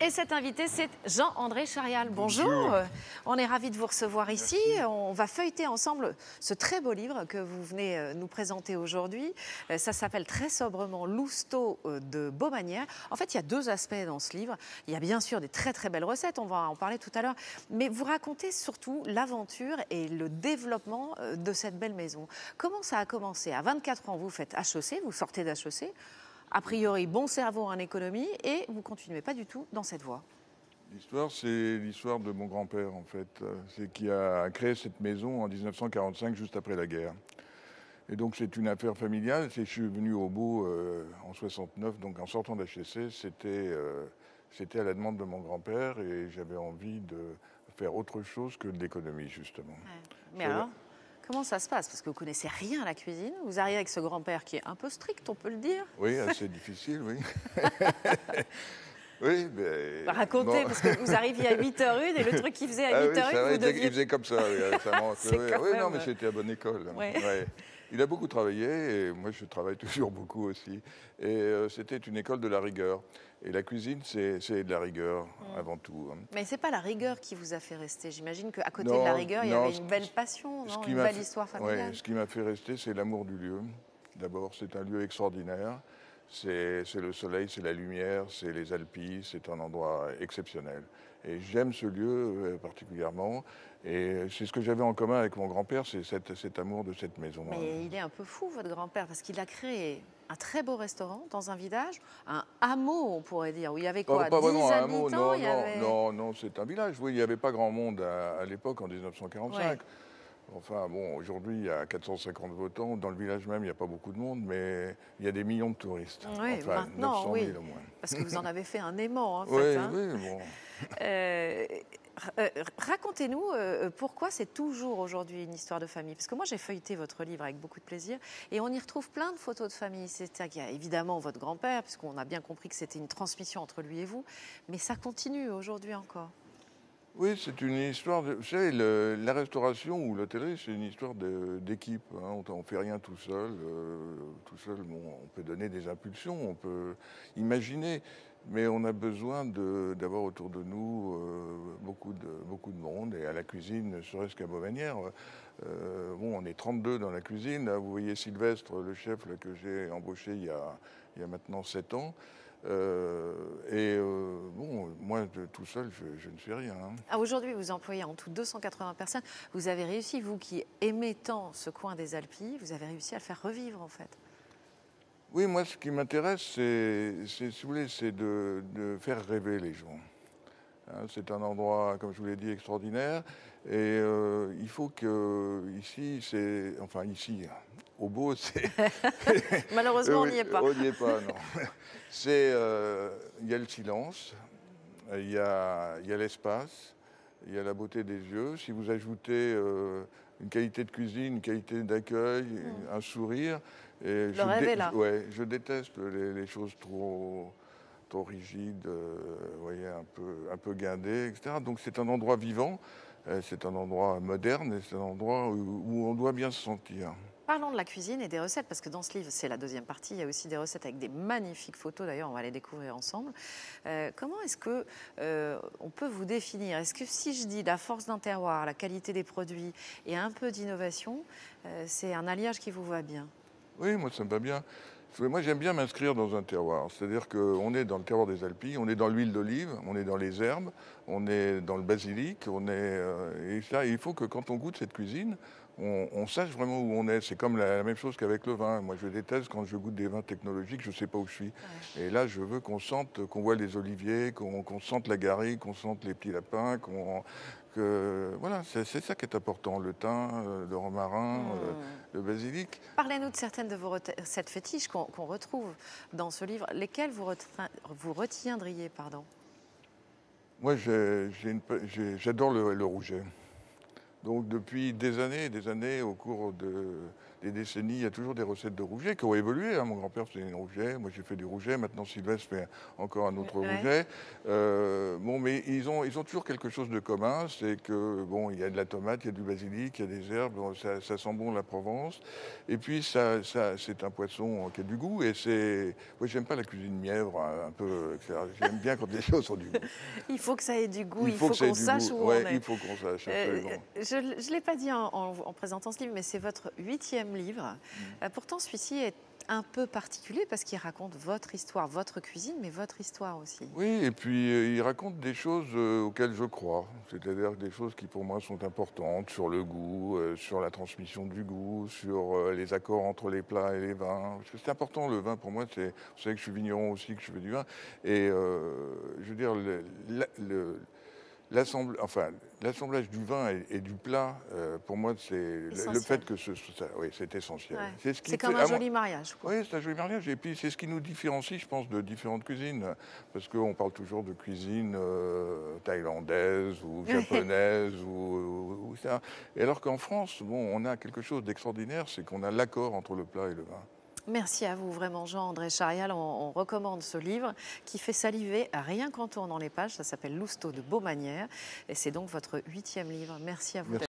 Et cet invité, c'est Jean-André Charial. Bonjour. On est ravis de vous recevoir ici. Merci. On va feuilleter ensemble ce très beau livre que vous venez nous présenter aujourd'hui. Ça s'appelle très sobrement Lousteau de Baumanière. En fait, il y a deux aspects dans ce livre. Il y a bien sûr des très très belles recettes, on va en parler tout à l'heure, mais vous racontez surtout l'aventure et le développement de cette belle maison. Comment ça a commencé? À 24 ans, vous faites HEC, vous sortez d'HEC. A priori, bon cerveau en économie, et vous ne continuez pas du tout dans cette voie. L'histoire, c'est l'histoire de mon grand-père, en fait. C'est qui a créé cette maison en 1945, juste après la guerre. Et donc, c'est une affaire familiale. Je suis venu au bout en 69, donc en sortant d'HEC, c'était à la demande de mon grand-père, et j'avais envie de faire autre chose que de l'économie, justement. Ouais. Mais alors, comment ça se passe? Parce que vous ne connaissez rien à la cuisine. Vous arrivez avec ce grand-père qui est un peu strict, on peut le dire. Oui, assez difficile, oui. Oui, mais... Racontez, bon. parce que vous arriviez à 8h01 et le truc qu'il faisait à Ah 8h01, oui, c'est vrai, vous il deviez... faisait comme ça, oui, récemment. C'est Oui, quand oui, même... non, mais c'était à bonne école. Ouais. Ouais. Il a beaucoup travaillé, et moi je travaille toujours beaucoup aussi. Et c'était une école de la rigueur. Et la cuisine, c'est de la rigueur, avant tout. Mais c'est pas la rigueur qui vous a fait rester. J'imagine qu'à côté de la Non, rigueur, il y non, avait une belle passion, non? Une m'a belle fait, histoire ouais, familiale. ce qui m'a fait rester, c'est l'amour du lieu. D'abord, c'est un lieu extraordinaire. C'est le soleil, c'est la lumière, c'est les Alpilles, c'est un endroit exceptionnel. Et j'aime ce lieu particulièrement. Et c'est ce que j'avais en commun avec mon grand-père, c'est cet amour de cette maison. Mais il est un peu fou, votre grand-père, parce qu'il a créé un très beau restaurant dans un village, un hameau, on pourrait dire, où il y avait quoi, Pas 10 vraiment un mot, habitants, non, il y non, avait... non, non, c'est un village. Oui, il n'y avait pas grand monde à l'époque, en 1945. Ouais. Enfin, bon, aujourd'hui, il y a 450 votants. Dans le village même, il n'y a pas beaucoup de monde, mais il y a des millions de touristes. Oui, Enfin, maintenant, 900 oui. 000 au moins. Parce que vous en avez fait un aimant, en Oui, fait. Hein. oui, bon. Euh, Racontez-nous pourquoi c'est toujours aujourd'hui une histoire de famille. Parce que moi, j'ai feuilleté votre livre avec beaucoup de plaisir et on y retrouve plein de photos de famille. C'est-à-dire qu'il y a évidemment votre grand-père, puisqu'on a bien compris que c'était une transmission entre lui et vous, mais ça continue aujourd'hui encore. Oui, c'est une histoire de... Vous savez, la restauration ou l'hôtellerie, c'est une histoire d'équipe. On ne fait rien tout seul. Tout seul, bon, on peut donner des impulsions, on peut imaginer, mais on a besoin d'avoir autour de nous beaucoup de monde. Et à la cuisine, ne serait-ce qu'à Baumanière, bon, on est 32 dans la cuisine. Là, vous voyez Sylvestre, le chef là, que j'ai embauché il y a maintenant 7 ans. Bon, moi, tout seul, je ne fais rien. Ah, aujourd'hui, vous employez en tout 280 personnes. Vous avez réussi, vous qui aimez tant ce coin des Alpilles, vous avez réussi à le faire revivre en fait. Oui, moi, ce qui m'intéresse, si vous voulez, c'est de faire rêver les gens. C'est un endroit, comme je vous l'ai dit, extraordinaire. Et il faut que ici, enfin ici, au beau, c'est... Malheureusement, on n'y est pas. On n'y est pas, non. Il y a le silence, il y a l'espace, il y a la beauté des yeux. Si vous ajoutez une qualité de cuisine, une qualité d'accueil, un sourire... Et Le rêve est là. Ouais, je déteste les choses trop rigides, vous voyez, un peu guindées, etc. Donc c'est un endroit vivant, c'est un endroit moderne, et c'est un endroit où on doit bien se sentir. Parlons de la cuisine et des recettes, parce que dans ce livre, c'est la deuxième partie, il y a aussi des recettes avec des magnifiques photos, d'ailleurs, on va les découvrir ensemble. Comment est-ce que on peut vous définir? Est-ce que si je dis la force d'un terroir, la qualité des produits et un peu d'innovation, c'est un alliage qui vous va bien? Oui, moi ça me va bien. Moi j'aime bien m'inscrire dans un terroir, c'est-à-dire qu'on est dans le terroir des Alpilles, on est dans l'huile d'olive, on est dans les herbes, on est dans le basilic, et ça, il faut que quand on goûte cette cuisine, on sache vraiment où on est. C'est comme la même chose qu'avec le vin. Moi je déteste quand je goûte des vins technologiques, je ne sais pas où je suis. Ouais. Et là je veux qu'on sente, qu'on voit les oliviers, qu'on sente la garrigue, qu'on sente les petits lapins, voilà, c'est ça qui est important, le thym, le romarin, le basilic. Parlez-nous de certaines de vos recettes fétiches qu'on retrouve dans ce livre. Lesquelles vous retiendriez, pardon? Moi, j'adore le rouget. Donc, depuis des années, au cours des décennies, il y a toujours des recettes de rouget qui ont évolué, hein. Mon grand-père faisait du rouget, moi j'ai fait du rouget, maintenant Sylvestre fait encore un autre Ouais. rouget. Bon, mais ils ont toujours quelque chose de commun, c'est que, bon, il y a de la tomate, il y a du basilic, il y a des herbes, bon, ça sent bon la Provence. Et puis, c'est un poisson qui a du goût. Et c'est. Moi, j'aime pas la cuisine mièvre, un peu, etc. J'aime bien quand les choses ont du goût. Il faut que ça ait du goût, Il il faut faut que ça ait qu'on du sache goût. où Ouais, on est. il faut qu'on sache, absolument. Je ne l'ai pas dit en présentant ce livre, mais c'est votre 8e livre. Pourtant, celui-ci est un peu particulier parce qu'il raconte votre histoire, votre cuisine, mais votre histoire aussi. Oui, et puis il raconte des choses auxquelles je crois, c'est-à-dire des choses qui pour moi sont importantes sur le goût, sur la transmission du goût, sur les accords entre les plats et les vins. Parce que c'est important le vin pour moi, c'est, vous savez que je suis vigneron aussi, que je fais du vin, et je veux dire l'assemblage du vin et du plat, pour moi, c'est le fait Essentiel. que oui, c'est essentiel. Ouais. C'est ce qui C'est comme fait, un joli mariage, quoi. oui, c'est un joli mariage. Et puis, c'est ce qui nous différencie, je pense, de différentes cuisines. Parce qu'on parle toujours de cuisine thaïlandaise ou japonaise ou ça. Et alors qu'en France, bon, on a quelque chose d'extraordinaire, c'est qu'on a l'accord entre le plat et le vin. Merci à vous, vraiment, Jean-André Charial. On recommande ce livre qui fait saliver rien qu'en tournant les pages. Ça s'appelle Lousteau de Baumanière. Et c'est donc votre 8e livre. Merci à vous. Merci.